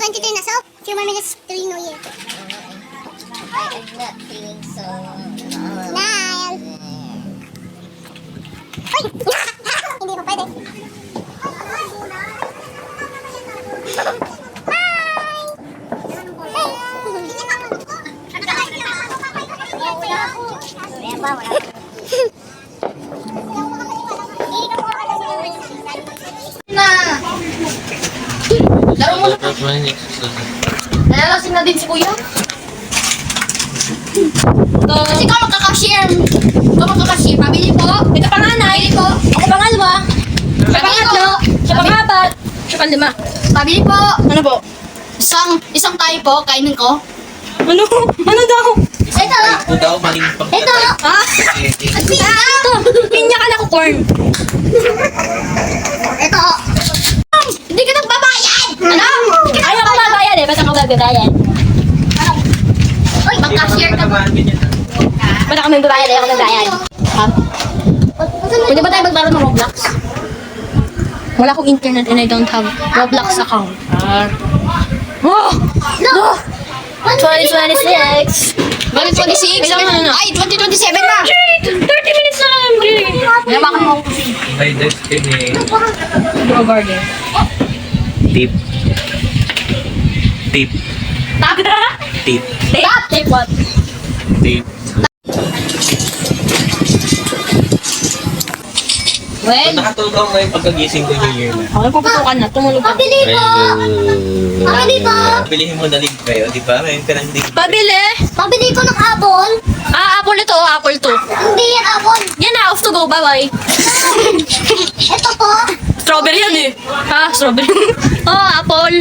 23 na, so few more minutes, 3 New Year. I'm not feeling so... Nile! Uy! Hindi pa pwede. Laro mo na. Nalalasing na din si Kuya. Kasi ikaw magkakashare. Ikaw magkakashare. Pabili po. Ito panganay. Pabili po. Ako pangalawa. Siya pangatlo. Siya pangapat. Siya panlima. Pabili po. Ano po? Isang tayo po. Kainin ko. Ano? Ano daw? Ito. Ito daw, maling pag... Ito. Ha? Ito. Pinya ka na ko, corn. Ito. Hindi ka nagbabayad. Ano? Ayaw ko mabayad eh. Ba't ako magbabayad? Uy, mag-cashier ka ba? Ba't ako magbabayad? Ayaw ko magbayad. Ha? Pwede ba tayo maglaro ng Roblox? Wala akong internet and I don't have Roblox account. Oh! No! 2026! 2026? Ano? Ay, 2027 na! 30 minutes na lang, MJ! Nabakan mo. By destiny. Bro Garden. Tip. Tip. Tap! Tip. Tap! Tap what? Tip. Well, Nakatulog ako ngayon pagkagising ko New Year na. Okay, puputukan na. Tumulog ka. pabili po! Pabili po! Bilihin mo na link kayo, di ba? Ngayon ka ng link. Pabili! Pabili po ng apple! Ah, apple ito. Apple to. Hindi yan apple! Yan na, off to go. Bye-bye. Ito po! Strawberry yan eh. Ha? Strawberry. Oh, apple.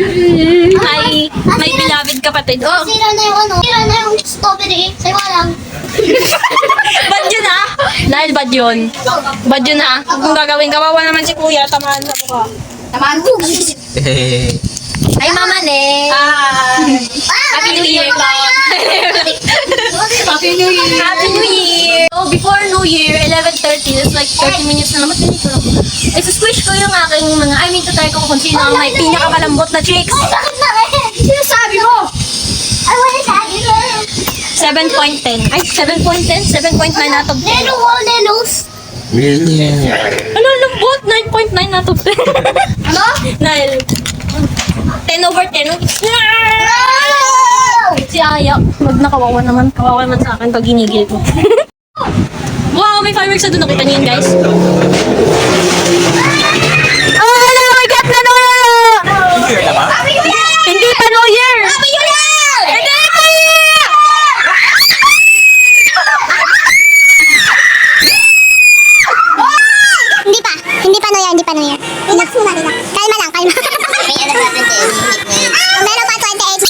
My beloved kapatid. Oh, Sira na yung ano? Sira na yung strawberry. Sa'yo lang. bad yun ah. Dahil bad yun. Bad yun ah. Kung gagawin, kawawa naman si kuya. Tamaan sa mukha. Tamaan ko! Ay, Mama Ne. Happy New Year, Happy New Year! Happy New Year! So, before New Year, 11:30, that's like 30 minutes na naman. Ganito lang. Isa-squish ko yung aking mga, try ko kung sino ang may pinakamalambot na chicks. Ay, bakit na rin? Sino sabi mo? Ay, wala sa akin. 7.10. Ay, 7.10? 7.9 out of 10. Lelo mo, lelos. Ano, lambot? 9.9 out of 10. Ano? Nile. 10 over 10. Si Aya. Nakawawa naman. Kawawa naman sa akin pag ginigil ko. Wow, may fireworks na doon. Nakita niyo yun, guys? Oh, hello! We got na New Year! Hindi pa New Year! Happy New Year! Hindi pa Year! Hindi pa. Hindi pa New Year, hindi pa New Year. Relax muna, relax. Kalma lang, kalma. May ano natin sa Meron pa 28.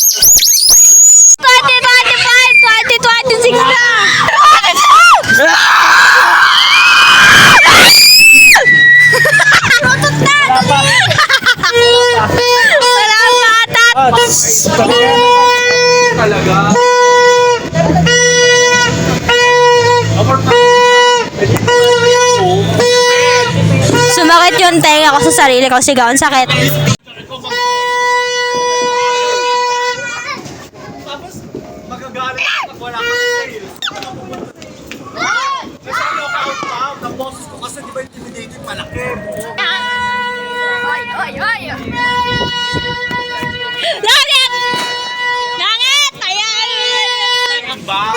2025! 2026 na! Rotot na! Salamat! Talaga. Sumakit yung tenga ko sa sarili ko. Sigaw, ang sakit. Magagalit ako, wala ka sales. Kasi lockout pa out. Ang boses ko kasi di ba intimidating malaki. Langit! Langit! Ayan! Ba?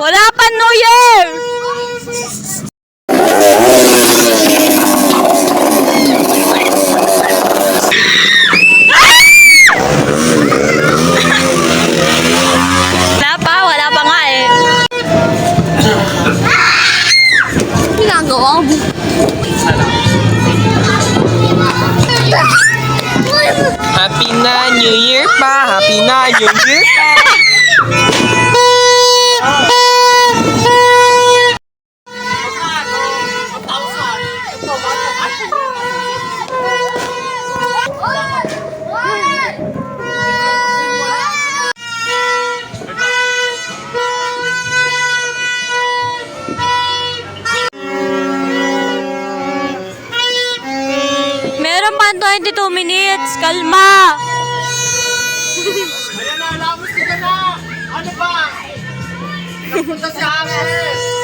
Wala pa New Year! Wala pa nga eh. Ginagawa mo. Happy na New Year pa! Happy na New Year pa! yan, 22 minutes. Kalma. Ayan na, labos ka na! Ano ba? Napunta si Ate!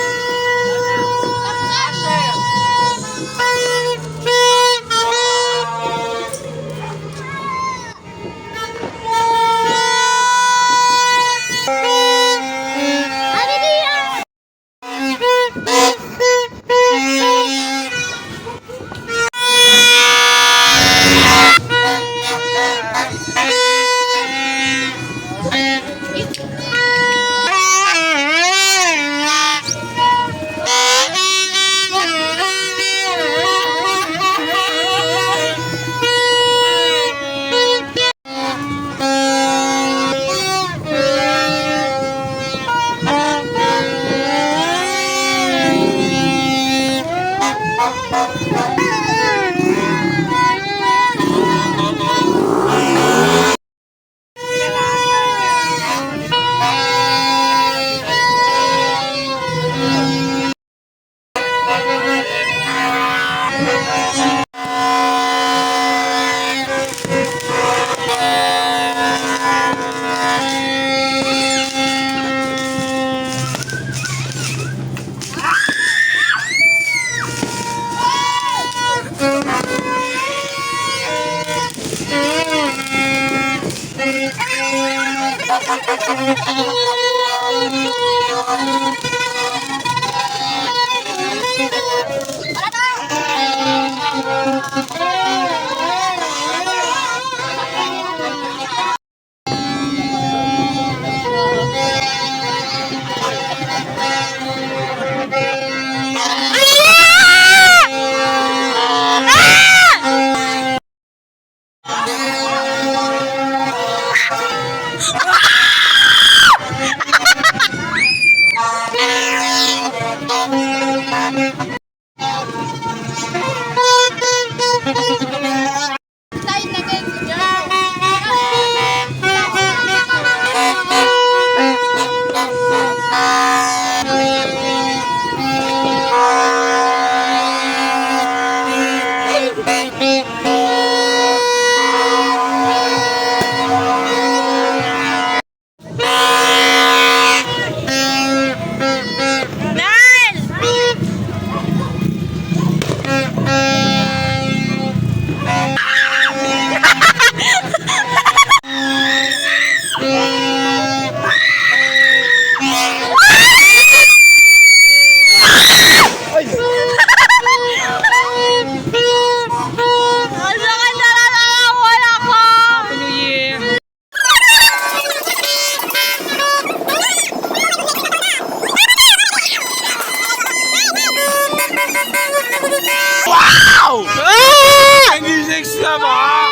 Ang music sama!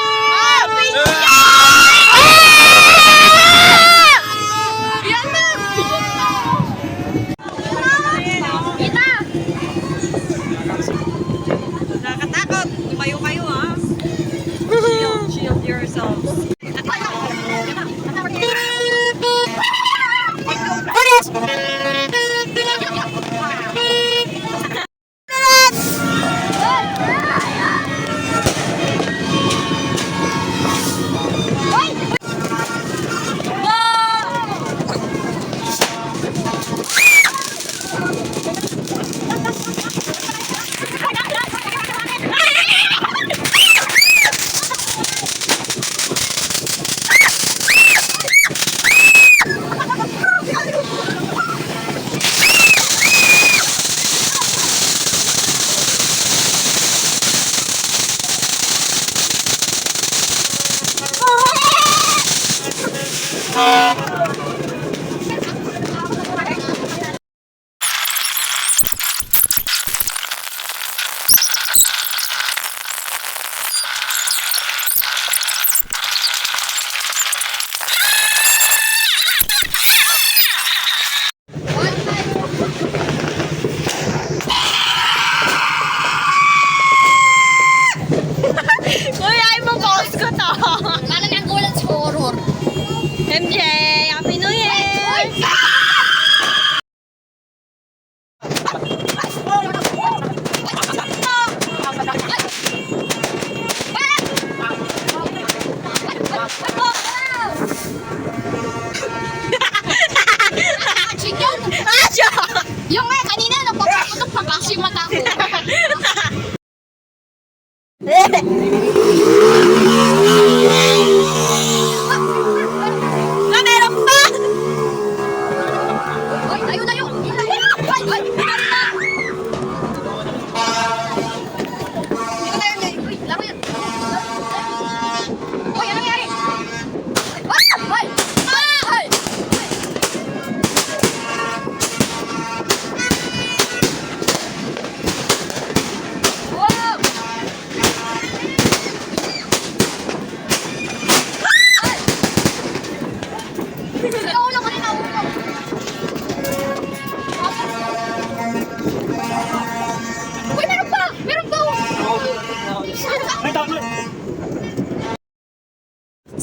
Nakakatakot. Tumayo kayo, ha? Shield yourselves. Kuya, ay mo boss ko to. Parang nagulat sa horror. MJ, Happy New Year!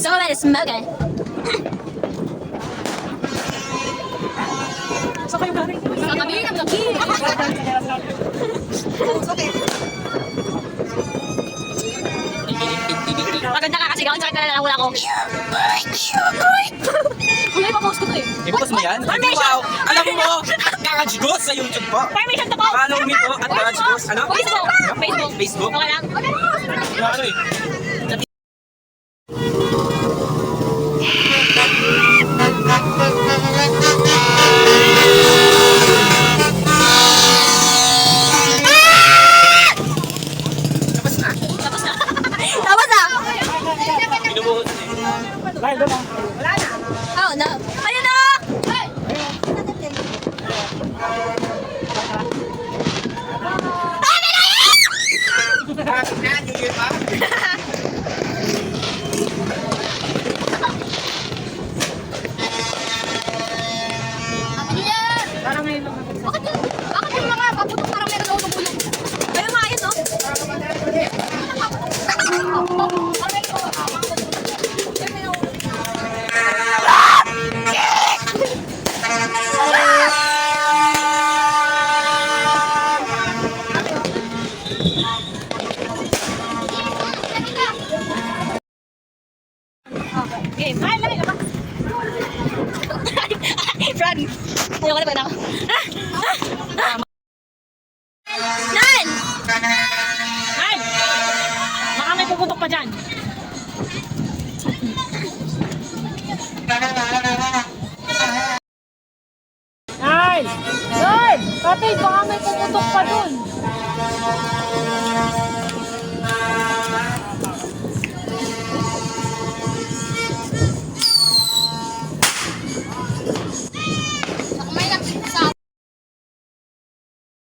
Somebody smoking. Kakabi ng gabi. Maganda ka kasi sakit na lang wala ko. Kuya, ipapost ko to eh. Ibukas mo yan? Wow! Alam mo, Garage Ghost sa YouTube po. Permission to po. Follow me po at Garage Ghost. Ano? Facebook. Facebook. Facebook? Okay lang. Ano eh? Tapos na. Tapos na. Binubuhos Oh no. Ayun na. New Year pa? Bakit yung mga paputok parang meron na ulong bulong? Ayun nga yun no. Game. Ay, lami ka ba? Fran. Ayoko na ba na ako? Nan! Ay! Baka may puputok pa dyan.